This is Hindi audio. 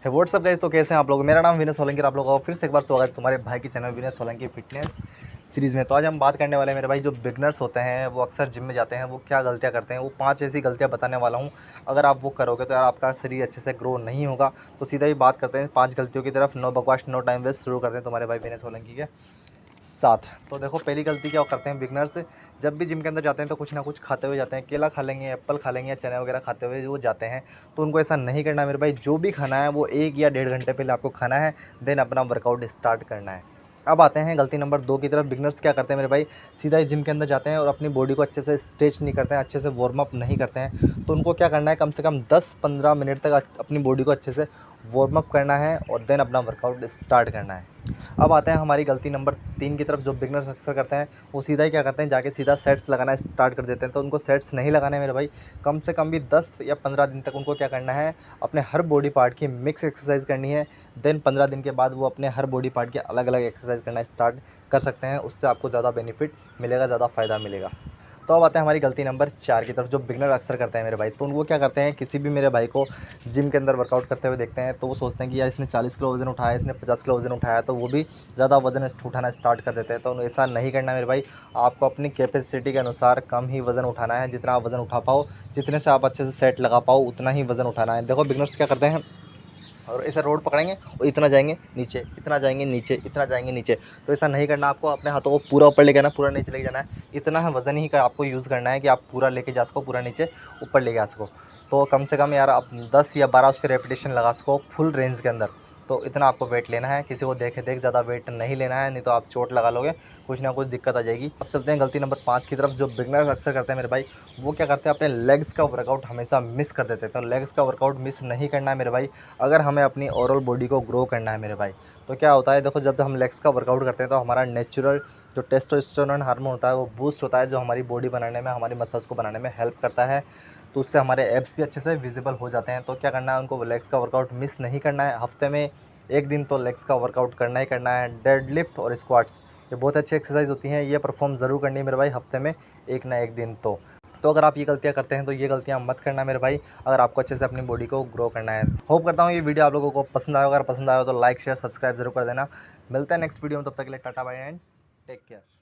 व्हाट्सअप गाइस, तो कैसे हैं आप लोग। मेरा नाम विनय सोलंकी, आप लोगों का फिर से एक बार स्वागत है तुम्हारे भाई के चैनल विनय सोलंकी फिटनेस सीरीज़ में। तो आज हम बात करने वाले हैं मेरे भाई, जो बिगनर्स होते हैं वो अक्सर जिम में जाते हैं, वो क्या गलतियां करते हैं। वो 5 ऐसी गलतियां बताने वाला हूं, अगर आप वो करोगे तो यार आपका शरीर अच्छे से ग्रो नहीं होगा। तो सीधा ही बात करते हैं 5 गलतियों की तरफ। नो बकवास, नो टाइम वेस्ट, शुरू करते हैं तुम्हारे भाई विनय सोलंकी के साथ। तो देखो, पहली गलती क्या करते हैं बिगनर्स, जब भी जिम के अंदर जाते हैं तो कुछ ना कुछ खाते हुए जाते हैं। केला खा लेंगे, एप्पल खा लेंगे या चने वगैरह खाते हुए वो जाते हैं। तो उनको ऐसा नहीं करना है मेरे भाई। जो भी खाना है वो 1 या 1.5 घंटे पहले आपको खाना है, देन अपना वर्कआउट स्टार्ट करना है। अब आते हैं गलती नंबर 2 की तरफ। बिगनर्स क्या करते हैं मेरे भाई, सीधा ही जिम के अंदर जाते हैं और अपनी बॉडी को अच्छे से स्ट्रेच नहीं करते हैं, अच्छे से वार्म अप नहीं करते हैं। तो उनको क्या करना है, कम से कम 10-15 मिनट तक अपनी बॉडी को अच्छे से वार्म अप करना है और देन अपना वर्कआउट स्टार्ट करना है। अब आते हैं हमारी गलती नंबर 3 की तरफ। जो बिगनर्स अक्सर करते हैं वो सीधा ही क्या करते हैं, जाके सीधा सेट्स लगाना स्टार्ट कर देते हैं। तो उनको सेट्स नहीं लगाने मेरे भाई। कम से कम भी 10 या 15 दिन तक उनको क्या करना है, अपने हर बॉडी पार्ट की मिक्स एक्सरसाइज करनी है। देन 15 दिन के बाद वो अपने हर बॉडी पार्ट के अलग अलग एक्सरसाइज करना स्टार्ट कर सकते हैं। उससे आपको ज़्यादा बेनिफिट मिलेगा, ज़्यादा फ़ायदा मिलेगा। तो अब आते हैं हमारी गलती नंबर 4 की तरफ। जो बिगनर अक्सर करते हैं मेरे भाई, तो वो क्या करते हैं, किसी भी मेरे भाई को जिम के अंदर वर्कआउट करते हुए देखते हैं तो वो सोचते हैं कि यार इसने 40 किलो वज़न उठाया, इसने 50 किलो वज़न उठाया, तो वो भी ज़्यादा वज़न उठाना स्टार्ट कर देते हैं। तो ऐसा नहीं करना मेरे भाई। आपको अपनी कैपेसिटी के अनुसार कम ही वज़न उठाना है। जितना आप वज़न उठा पाओ, जितने से आप अच्छे से सेट लगा पाओ, उतना ही वज़न उठाना है। देखो, बिगनर्स क्या करते हैं, और ऐसे रोड पकड़ेंगे और इतना जाएंगे नीचे, इतना जाएंगे नीचे, इतना जाएंगे नीचे। तो ऐसा नहीं करना। आपको अपने हाथों को पूरा ऊपर लेके आना, पूरा नीचे लेके जाना है। इतना है वज़न ही का आपको यूज़ करना है कि आप पूरा लेके जा सको, पूरा नीचे ऊपर लेके आ सको। तो कम से कम यार आप 10 या 12 उसके रेपिटेशन लगा सको फुल रेंज के अंदर। तो इतना आपको वेट लेना है। किसी को देख ज़्यादा वेट नहीं लेना है, नहीं तो आप चोट लगा लोगे, कुछ ना कुछ दिक्कत आ जाएगी। अब चलते हैं गलती नंबर 5 की तरफ। जो बिगनर्स अक्सर करते हैं मेरे भाई, वो क्या करते हैं, अपने लेग्स का वर्कआउट हमेशा मिस कर देते हैं। तो लेग्स का वर्कआउट मिस नहीं करना है मेरे भाई, अगर हमें अपनी ओवरऑल बॉडी को ग्रो करना है मेरे भाई। तो क्या होता है, देखो, जब हम लेग्स का वर्कआउट करते हैं तो हमारा नेचुरल जो टेस्टोस्टेरोन हार्मोन होता है वो बूस्ट होता है, जो हमारी बॉडी बनाने में, हमारी मसल्स को बनाने में हेल्प करता है। तो उससे हमारे एब्स भी अच्छे से विजिबल हो जाते हैं। तो क्या करना है, उनको लेग्स का वर्कआउट मिस नहीं करना है। हफ्ते में 1 दिन तो लेग्स का वर्कआउट करना ही करना है। डेड लिफ्ट और स्क्वाट्स, ये बहुत अच्छी एक्सरसाइज होती हैं, ये परफॉर्म ज़रूर करनी है मेरे भाई, हफ्ते में 1 ना 1 दिन। तो अगर आप ये गलतियाँ करते हैं तो ये गलतियाँ मत करना मेरे भाई, अगर आपको अच्छे से अपनी बॉडी को ग्रो करना है। होप करता हूँ ये वीडियो आप लोगों को पसंद आया। अगर पसंद आया तो लाइक शेयर सब्सक्राइब जरूर कर देना। मिलते हैं नेक्स्ट वीडियो में, तब तक के लिए tata bye and take care.